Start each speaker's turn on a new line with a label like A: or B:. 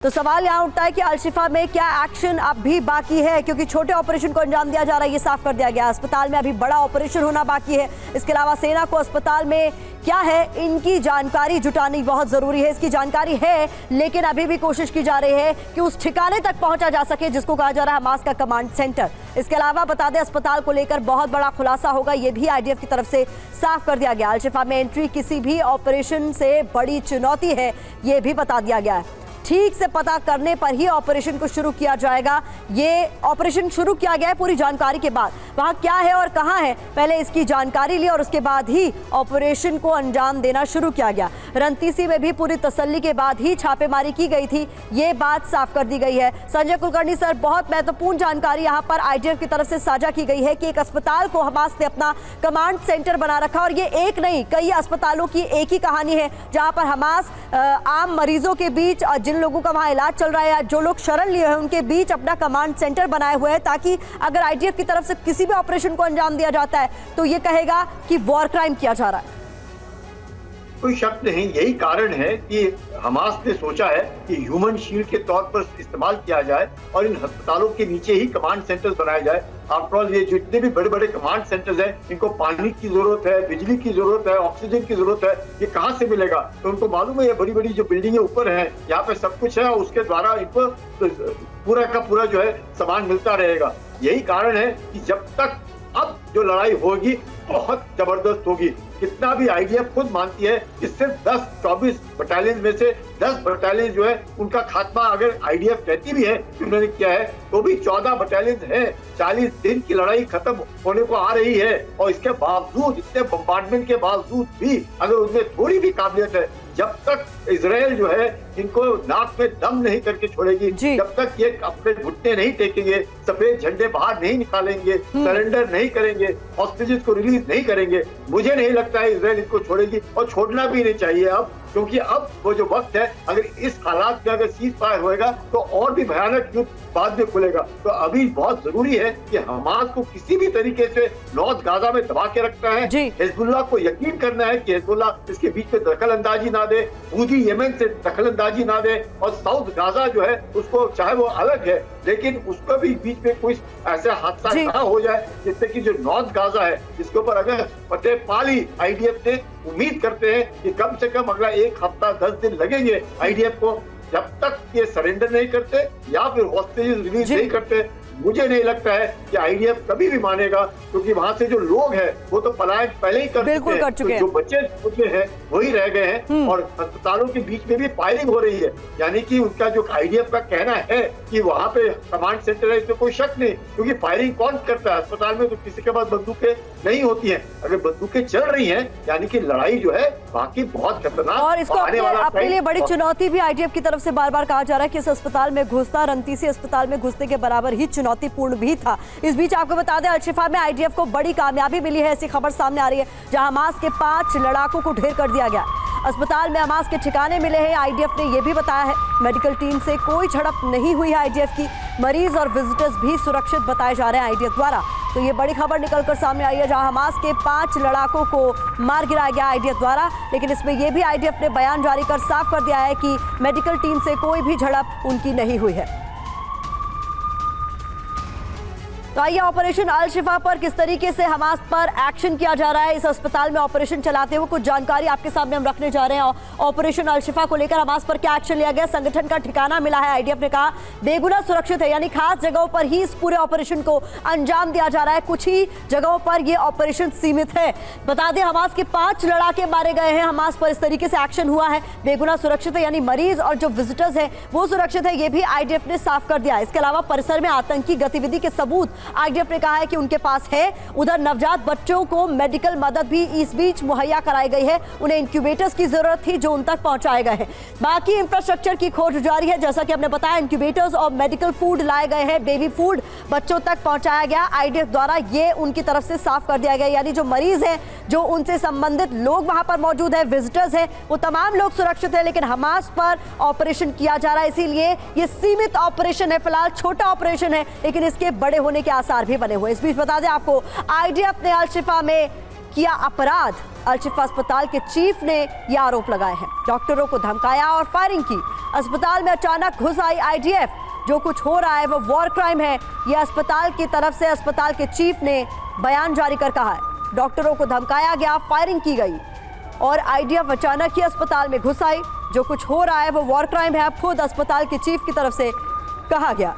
A: तो सवाल यहाँ उठता है कि अल-शिफा में क्या एक्शन अब भी बाकी है, क्योंकि छोटे ऑपरेशन को अंजाम दिया जा रहा है, ये साफ कर दिया गया। अस्पताल में अभी बड़ा ऑपरेशन होना बाकी है। इसके अलावा सेना को अस्पताल में क्या है इनकी जानकारी जुटानी बहुत जरूरी है। इसकी जानकारी है, लेकिन अभी भी कोशिश की जा रही है कि उस ठिकाने तक पहुंचा जा सके जिसको कहा जा रहा है हमास का कमांड सेंटर। इसके अलावा बता दें, अस्पताल को लेकर बहुत बड़ा खुलासा होगा, ये भी आईडीएफ की तरफ से साफ कर दिया गया। अल-शिफा में एंट्री किसी भी ऑपरेशन से बड़ी चुनौती है, ये भी बता दिया गया है। ठीक से पता करने पर ही ऑपरेशन को शुरू किया जाएगा। ये ऑपरेशन शुरू किया गया है पूरी जानकारी के बाद। वहां क्या है और कहां है, पहले इसकी जानकारी ली और उसके बाद ही ऑपरेशन को अंजाम देना शुरू किया गया। रंतीसी में भी पूरी तसल्ली के बाद ही छापेमारी की गई थी, ये बात साफ कर दी गई है। संजय कुलकर्णी सर, बहुत महत्वपूर्ण जानकारी यहाँ पर आईडीएफ की तरफ से साझा की गई है कि एक अस्पताल को हमास ने अपना कमांड सेंटर बना रखा, और ये एक नहीं कई अस्पतालों की एक ही कहानी है, जहाँ पर हमास आम मरीजों के बीच, जिन लोगों का वहां इलाज चल रहा है या जो लोग शरण लिए हैं उनके बीच अपना कमांड सेंटर बनाए हुए हैं, ताकि अगर आईडीएफ की तरफ से किसी भी ऑपरेशन को अंजाम दिया जाता है तो ये कहेगा कि वॉर क्राइम किया जा रहा है।
B: कोई शक नहीं, यही कारण है कि हमास ने सोचा है कि ह्यूमन शील्ड के तौर पर इस्तेमाल किया जाए और इन अस्पतालों के नीचे ही कमांड सेंटर्स बनाए जाए। आफ्टर ऑल, ये जितने भी बड़े बड़े कमांड सेंटर्स हैं, इनको पानी की जरूरत है, बिजली की जरूरत है, ऑक्सीजन की जरूरत है, ये कहाँ से मिलेगा? तो उनको मालूम है ये बड़ी बड़ी जो बिल्डिंगें ऊपर हैं, यहाँ पे सब कुछ है और उसके द्वारा इनको पूरा का पूरा जो है सामान मिलता रहेगा। यही कारण है कि जब तक अब जो लड़ाई होगी बहुत जबरदस्त होगी। कितना भी आईडीएफ खुद मानती है कि सिर्फ 10-24 बटालियन में से 10 बटालियन जो है उनका खात्मा अगर आईडीएफ कहती भी है कि उन्होंने किया है, तो भी 14 बटालियन है। 40 दिन की लड़ाई खत्म होने को आ रही है और इसके बावजूद, इतने बम्बार्डमेंट के बावजूद भी अगर उनमें थोड़ी भी काबिलियत है, जब तक इजराइल जो है इनको नाक में दम नहीं करके छोड़ेगी, जब तक ये अपने घुटने नहीं टेकेंगे, सफेद झंडे बाहर नहीं निकालेंगे, सरेंडर नहीं करेंगे, हॉस्टेजेस को रिलीज नहीं करेंगे, मुझे नहीं लगता है इजराइल इनको छोड़ेगी और छोड़ना भी नहीं चाहिए अब, क्योंकि अब वो जो वक्त है, अगर इस हालात में अगर सीज फायर होएगा तो और भी भयानक युद्ध बाद में खुलेगा। तो अभी बहुत जरूरी है कि हमास को किसी भी तरीके से नॉर्थ गाजा में दबा के रखना है। हिजबुल्लाह को यकीन करना है कि हिजबुल्लाह इसके बीच में दखल अंदाजी ना दे, हूथी यमन से दखल अंदाजी ना दे, और साउथ गाजा जो है उसको, चाहे वो अलग है लेकिन उसको भी बीच में कोई ऐसा हादसा ना हो जाए जिससे कि जो नॉर्थ गाजा है जिसके ऊपर अगर फतेह पा ली आईडीएफ ने, उम्मीद करते हैं कि कम से कम अगला 1 हफ्ता 10 दिन लगेंगे आईडीएफ को, जब तक ये सरेंडर नहीं करते या फिर हॉस्टेजेस रिलीज नहीं करते। मुझे नहीं लगता है कि आईडीएफ कभी भी मानेगा, क्योंकि वहां से जो लोग हैं वो तो पलायन पहले ही कर चुके हैं, जो बच्चे हैं वही रह गए हैं, और अस्पतालों के बीच में भी फायरिंग हो रही है। यानी कि उनका जो आईडीएफ का कहना है कि वहां पे कमांड सेंटर है, इसमें कोई शक नहीं, क्योंकि फायरिंग कौन करता है अस्पताल में? तो किसी के पास बंदूकें नहीं होती हैं। अगर बंदूकें चल रही हैं, यानी कि लड़ाई जो है बाकी बहुत खतरनाक,
A: और इसको अपने लिए बड़ी चुनौती भी आईडीएफ की तरफ से बार बार कहा जा रहा है कि इस अस्पताल में घुसना रंतीसी अस्पताल में घुसने के बराबर ही चुनौतीपूर्ण भी था। इस बीच आपको बता दें, अल-शिफा में आईडीएफ को बड़ी कामयाबी मिली है, ऐसी खबर सामने आ रही है, जहां हमास के 5 लड़ाकों को ढेर कर दिया गया। अस्पताल में हमास के ठिकाने मिले हैं। आईडीएफ ने यह भी बताया है मेडिकल टीम से कोई झड़प नहीं हुई है आईडीएफ की। मरीज और विजिटर्स भी सुरक्षित बताए जा रहे हैं आईडीएफ द्वारा। तो ये बड़ी खबर निकलकर सामने आई है, जहां हमास के 5 लड़ाकों को मार गिराया गया आईडीएफ द्वारा। लेकिन इसमें यह भी आईडीएफ ने बयान जारी कर साफ कर दिया है कि मेडिकल टीम से कोई भी झड़प उनकी नहीं हुई है। तो आइए, ऑपरेशन अल-शिफा पर किस तरीके से हमास पर एक्शन किया जा रहा है, इस अस्पताल में ऑपरेशन चलाते हुए कुछ जानकारी आपके सामने हम रखने जा रहे हैं। ऑपरेशन अल-शिफा को लेकर हमास पर क्या एक्शन लिया गया, संगठन का ठिकाना मिला है। आईडीएफ ने कहा बेगुना सुरक्षित है, यानी खास जगहों पर ही इस पूरे ऑपरेशन को अंजाम दिया जा रहा है, कुछ ही जगहों पर यह ऑपरेशन सीमित है। बता दें, हमास के 5 लड़ाके मारे गए हैं। हमास पर इस तरीके से एक्शन हुआ है। बेगुना सुरक्षित है, यानी मरीज और जो विजिटर्स है वो सुरक्षित है, ये भी आईडीएफ ने साफ कर दिया। इसके अलावा परिसर में आतंकी गतिविधि के सबूत आईडीएफ ने कहा है कि उनके पास है। उधर नवजात बच्चों को मेडिकल मदद भी इस बीच मुहैया कराई गई है। उन्हें इंक्यूबेटर्स की जरूरत थी जो उन तक पहुंचाए गए हैं। बाकी इंफ्रास्ट्रक्चर की खोज जारी है, जैसा कि हमने बताया, इंक्यूबेटर्स और मेडिकल फूड लाए गए हैं, बेबी फूड बच्चों तक पहुंचाया गया आईडीएफ द्वारा। ये उनकी तरफ से साफ कर दिया गया, यानी जो मरीज हैं, जो उनसे संबंधित लोग वहां पर मौजूद है, विजिटर्स हैं, वो तमाम लोग सुरक्षित है। लेकिन हमास पर ऑपरेशन किया जा रहा है, इसीलिए ये सीमित ऑपरेशन है, फिलहाल छोटा ऑपरेशन है, लेकिन इसके बड़े होने के आसार भी बने हुए। इस बीच बता दें आपको, आईडीएफ ने अल-शिफा में किया अपराध। अल-शिफा अस्पताल के चीफ ने ये आरोप लगाए हैं। डॉक्टरों को धमकाया और फायरिंग की। अस्पताल में अचानक घुस आई आईडीएफ। जो कुछ हो रहा है वो वॉर क्राइम है, ये अस्पताल की तरफ से अस्पताल के चीफ ने बयान जारी कर कहा है। डॉक्टरों को धमकाया गया, फायरिंग की गई और आईडीएफ अचानक ही अस्पताल में घुस आई। जो कुछ हो रहा है वो वॉर क्राइम है, खुद अस्पताल के चीफ की तरफ से कहा गया।